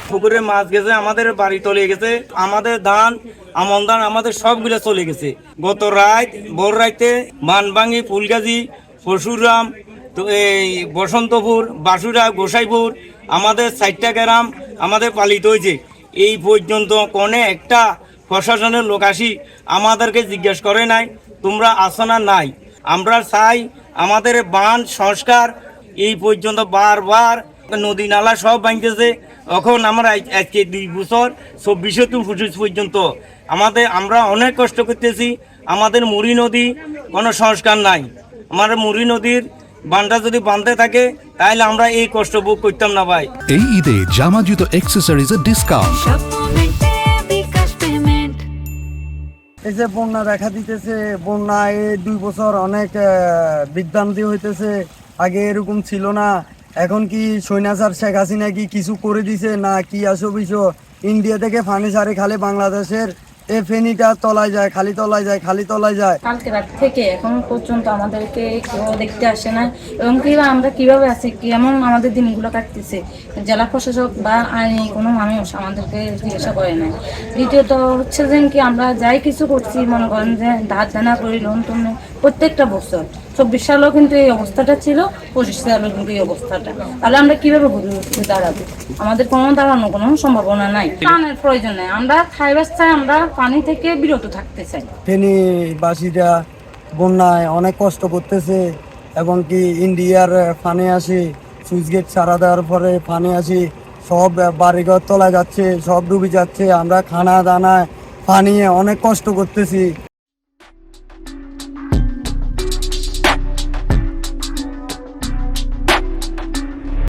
পুকুরে মাছ গেছে, আমাদের বাড়ি চলে গেছে, আমাদের ধান আমন ধান আমাদের সবগুলো চলে গেছে। গত রাত ভোর রাইতে মানভাঙ্গি, ফুলগাজী, পরশুরাম, তো এই বসন্তপুর, বাসুরা, গোসাইপুর আমাদের 4টা গ্রাম আমাদের পালিত হয়েছে। এই পর্যন্ত কোনো একটা প্রশাসনের লোক আসি আমাদেরকে জিজ্ঞেস করে নাই তোমরা আসো না নাই। আমরা চাই আমাদের বাঁধ সংস্কার। এই পর্যন্ত বারবার নদী নালা সব ভাঙতেছে। এখন আমরা আজকে 2 বছর 24-25 পর্যন্ত আমরা অনেক কষ্ট করতেছি। আমাদের মুড়ি নদী কোনো সংস্কার নাই। আমাদের মুড়ি নদীর বাঁধটা যদি বাঁধতে থাকে তাহলে আমরা এই কষ্ট ভোগ করতাম না ভাই। এই ঈদে জামা জুতো অ্যাক্সেসরিজের ডিসকাউন্ট। এই যে বন্যা দেখা দিতেছে, বন্যায় 2 বছর অনেক বিভ্রান্তি হইতেছে। আগে এরকম ছিল না। এখন কি সৈন্যাচার শেখ হাসিনা কি কিছু করে দিছে না কি আসো বিষয়? ইন্ডিয়া থেকে পানি ছাড়ে খালি বাংলাদেশের এই ফেনীটা তলায় যায়, খালি তলায় যায়, খালি তলায় যায়। কালকে রাত থেকে এখন পর্যন্ত আমাদেরকে কেউ দেখতে আসে না, এবং আমরা কিভাবে আছি, কেমন আমাদের দিনগুলো কাটতেছে, জেলা প্রশাসক বা আইনি কোনো মানুষ আমাদেরকে জিজ্ঞাসা করে নাই। দ্বিতীয়ত হচ্ছে যে কি আমরা যাই কিছু করছি, মনে করেন যে ধার দেনা করি, লোন টোন প্রত্যেকটা বছর 24 সালেও কিন্তু এই অবস্থাটা ছিল, 25 সালেও কিন্তু এই অবস্থাটা। তাহলে আমরা কিভাবে দাঁড়াবো? আমাদের কোনো দাঁড়ানোর কোনো সম্ভাবনা নাই। পানির প্রয়োজন নাই, আমরা খাইবার চাই, আমরা পানি থেকে বিরত থাকতে চাই। ফেনীবাসীরা বন্যায় অনেক কষ্ট করতেছে, এবং কি ইন্ডিয়ার পানি আসে, সুইচ গেট ছাড়া দেওয়ার পরে পানি আসে, সব বাড়িঘর তলায় যাচ্ছে, সব ডুবে যাচ্ছে। আমরা খানা দানা পানি অনেক কষ্ট করতেছি।